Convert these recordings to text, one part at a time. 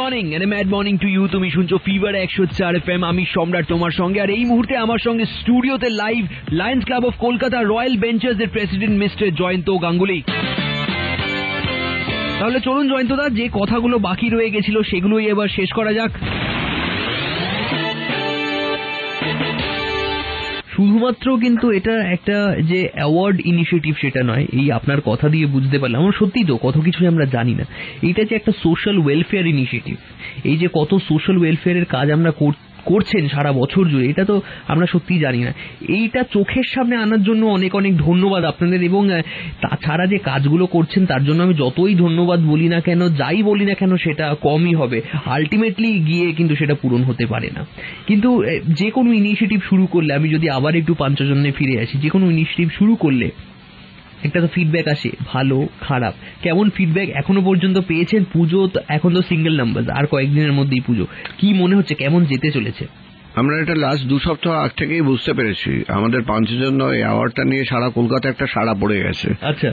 Morning and mad morning to you. তুমি শুনছো fever 104 FM। আমি সম্রাট তোমার সঙ্গে, আর এই মুহূর্তে আমার সঙ্গে স্টুডিওতে live Lions club of Kolkata royal benchers এর প্রেসিডেন্ট মিস্টার জয়ন্ত গাঙ্গুলি। তাহলে চলুন জয়ন্তদা, যে কথাগুলো বাকি রয়ে গেছিল সেগুলোই এবার শেষ করা যাক। শুধুমাত্র কিন্তু এটা একটা যে অ্যাওয়ার্ড ইনিশিয়েটিভ সেটা নয়, এই আপনার কথা দিয়ে বুঝতে পারলাম, আমরা সত্যি তো কত কিছুই আমরা জানি না। এটা যে একটা সোশ্যাল ওয়েলফেয়ার ইনিশিয়েটিভ, এই যে কত সোশ্যাল ওয়েলফেয়ারের কাজ আমরা করছেন সারা বছর জুড়ে, এটা তো আমরা সত্যিই জানি না। এইটা চোখের সামনে আনার জন্য অনেক অনেক ধন্যবাদ আপনাদের, এবং তাছাড়া যে কাজগুলো করছেন তার জন্য আমি যতই ধন্যবাদ বলি না কেন, যাই বলি না কেন, সেটা কমই হবে। আলটিমেটলি গিয়ে কিন্তু সেটা পূরণ হতে পারে না। কিন্তু যে কোনো ইনিশিয়েটিভ শুরু করলে, আমি যদি আবার একটু পাঞ্চজন্যে ফিরে আসি, যে কোনো ইনিশিয়েটিভ শুরু করলে একটা তো ফিডব্যাক আসে, ভালো খারাপ। কেমন ফিডব্যাক এখনো পর্যন্ত পেয়েছেন? পুজো এখন তো সিঙ্গেল নাম্বার, আর কয়েকদিনের মধ্যেই পুজো। কি মনে হচ্ছে কেমন যেতে চলেছে? আমরা এটা লাস্ট 2 সপ্তাহ আগ থেকেই বুঝতে পেরেছি, আমাদের পাঞ্চজন্য এই অ্যাওয়ার্ডটা নিয়ে সারা কলকাতা একটা সাড়া পড়ে গেছে। আচ্ছা,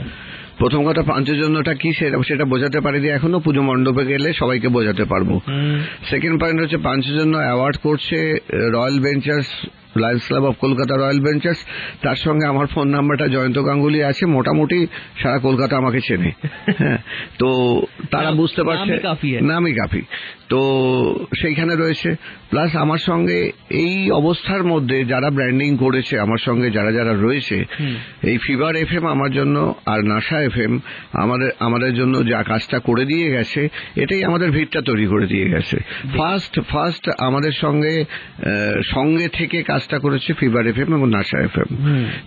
প্রথম কথা পাঞ্চজন্যটা কি সেটা বোঝাতে পারিনি এখনো, পুজো মণ্ডপে গেলে সবাইকে বোঝাতে পারবো। সেকেন্ড পয়েন্ট হচ্ছে পাঞ্চজন্য অ্যাওয়ার্ড করছে royal benchers, Lions club of Kolkata royal benchers. তার সঙ্গে আমার ফোন নাম্বারটা জয়ন্ত গাঙ্গুলি আছে, মোটামুটি সারা কলকাতা আমাকে চেনে। হ্যাঁ, তো তারা বুঝতে পারছে নামই কাফি, তো সেইখানে রয়েছে। প্লাস আমার সঙ্গে এই অবস্থার মধ্যে যারা ব্র্যান্ডিং করেছে আমার সঙ্গে, যারা যারা রয়েছে, এই ফিভার FM আমার জন্য আর নাসা FM আমাদের জন্য যা কাজটা করে দিয়ে গেছে, এটাই আমাদের ভিতটা তৈরি করে দিয়ে গেছে। ফার্স্ট আমাদের সঙ্গে থেকে কাজটা করেছে ফিভার FM এবং নাসা FM,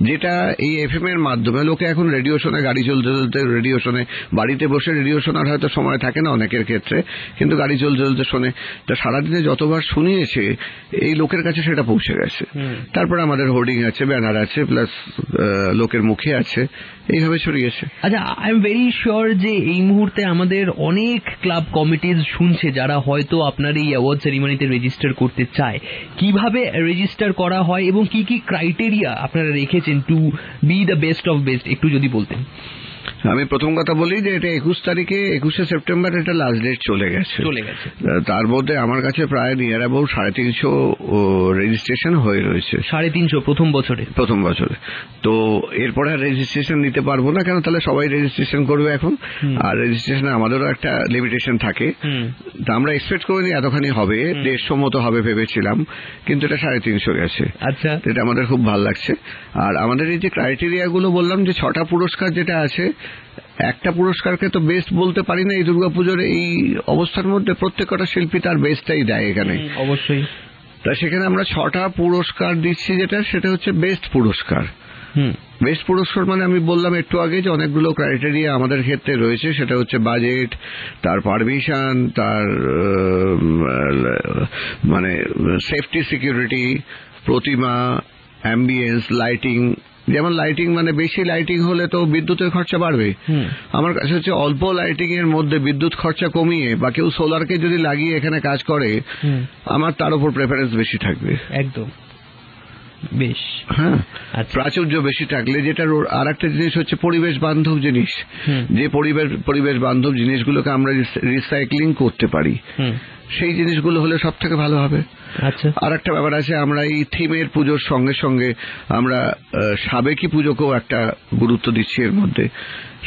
যেটা এই FM এর মাধ্যমে লোকে এখন রেডিও শোনে, গাড়ি চলতে চলতে রেডিও শোনে, বাড়িতে বসে রেডিও শোনার হয়তো সময় থাকে না অনেকের ক্ষেত্রে, কিন্তু গাড়ি চলতে চলতে শোনে। তা সারাদিনে যতবার শুনিয়েছে এই লোকের কাছে সেটা পৌঁছে গেছে। তারপরে আমাদের হোর্ডিং আছে, ব্যানার আছে, প্লাস লোকের মুখে আছে, এইভাবে ছড়িয়েছে। আচ্ছা, আই এম ভেরি শিওর যে এই মুহূর্তে আমাদের অনেক ক্লাব কমিটিজ শুনছে যারা হয়তো আপনার এই অ্যাওয়ার্ড সেরিমনিতে রেজিস্টার করতে চায়। কিভাবে রেজিস্টার করা হয় এবং কি কি ক্রাইটেরিয়া আপনারা রেখেছেন to be the best of best, একটু যদি বলতেন। আমি প্রথম কথা বলি যে এটা 21শে সেপ্টেম্বর এটা লাস্ট ডেট চলে গেছে। তার মধ্যে আমার কাছে প্রায় নিয়ার অ্যাবাউট 350 রেজিস্ট্রেশন হয়ে রয়েছে। 350 প্রথম বছরে। তো এরপরে আর রেজিস্ট্রেশন নিতে পারবো না, কেন তাহলে সবাই রেজিস্ট্রেশন করবে এখন, আর রেজিস্ট্রেশনে আমাদেরও একটা লিমিটেশন থাকে। তা আমরা এক্সপেক্ট করিনি এতখানি হবে, 150 মতো হবে ভেবেছিলাম, কিন্তু এটা 350 গেছে। আচ্ছা, এটা আমাদের খুব ভালো লাগছে। আর আমাদের এই যে ক্রাইটেরিয়া গুলো বললাম, যে 6টা পুরস্কার যেটা আছে, একটা পুরস্কারকে তো বেস্ট বলতে পারি না এই দুর্গাপুজোর এই অবস্থার মধ্যে, প্রত্যেকটা শিল্পী তার বেস্টটাই দেয় এখানে, অবশ্যই। তা সেখানে আমরা 6টা পুরস্কার দিচ্ছি, সেটা হচ্ছে বেস্ট পুরস্কার। বেস্ট পুরস্কার মানে আমি বললাম একটু আগে যে অনেকগুলো ক্রাইটেরিয়া আমাদের ক্ষেত্রে রয়েছে, সেটা হচ্ছে বাজেট, তার পারমিশন, তার মানে সেফটি সিকিউরিটি, প্রতিমা, অ্যাম্বিয়েন্স, লাইটিং। যেমন লাইটিং মানে বেশি লাইটিং হলে তো বিদ্যুতের খরচা বাড়বে, আমার কাছে হচ্ছে অল্প লাইটিং এর মধ্যে বিদ্যুৎ খরচা কমিয়ে, বা কেউ সোলারকে যদি লাগিয়ে এখানে কাজ করে, আমার তার উপর প্রেফারেন্স বেশি থাকবে। একদম বেশ, হ্যাঁ, প্রাচুর্য বেশি থাকলে। যেটার আর একটা জিনিস হচ্ছে পরিবেশ বান্ধব জিনিস, যে পরিবেশ বান্ধব জিনিসগুলোকে আমরা রিসাইক্লিং করতে পারি, সেই জিনিসগুলো হলে সব থেকে ভালো হবে। আচ্ছা, আর একটা ব্যাপার আছে, আমরা এই থিমের পুজোর সঙ্গে সঙ্গে আমরা সাবেকি পুজোকেও একটা গুরুত্ব দিচ্ছি এর মধ্যে।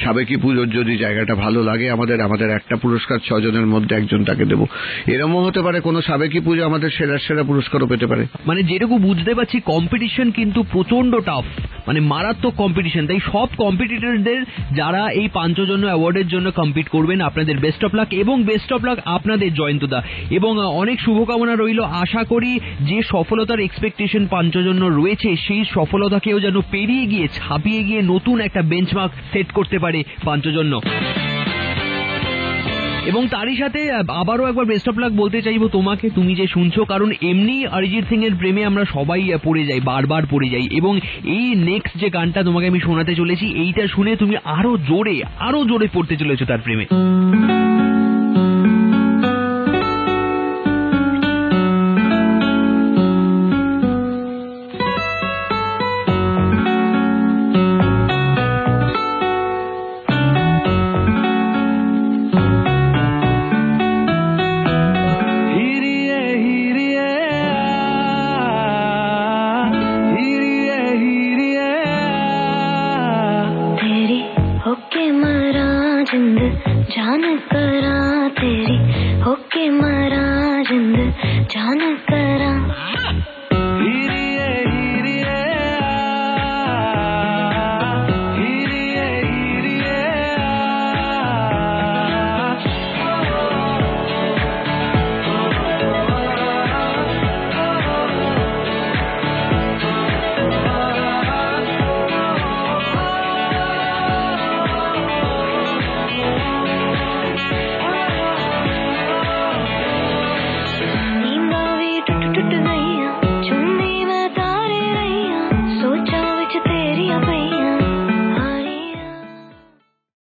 সাবেকি পুজোর যদি জায়গাটা ভালো লাগে, আমাদের একটা পুরস্কার 6 জনের মধ্যে একজন তাকে দেবো। এরকমও হতে পারে কোনো সাবেকি পুজো আমাদের সেরা পুরস্কারও পেতে পারে। মানে যেটুকু বুঝতে পারছি, কম্পিটিশন কিন্তু প্রচন্ড টাফ, মানে মারাত্মক কম্পিটিশন। তাই সব কম্পিটিটরদের যারা এই পাঞ্চজন্য অ্যাওয়ার্ডের জন্য কম্পিট করবেন, আপনাদের বেস্ট অফ লাক, এবং বেস্ট অফ লাক আপনাদের জয়ন্তদা, এবং অনেক শুভকামনা রইল। আশা করি যে সফলতার এক্সপেকটেশন পাঞ্চজন্য রয়েছে, সেই সফলতাকেও যেন পেরিয়ে গিয়ে, ছাপিয়ে গিয়ে নতুন একটা বেঞ্চমার্ক সেট করতে পারে পাঞ্চজন্য। এবং তারই সাথে আবারও একবার বেস্ট অফ লাক বলতে চাইবো তোমাকে, তুমি যে শুনছো, কারণ এমনি অরিজিৎ সিং এর প্রেমে আমরা সবাই পড়ে যাই, বারবার পড়ে যাই, এবং এই নেক্সট যে গানটা তোমাকে আমি শোনাতে চলেছি, এইটা শুনে তুমি আরো জোরে পড়তে চলেছো তার প্রেমে। है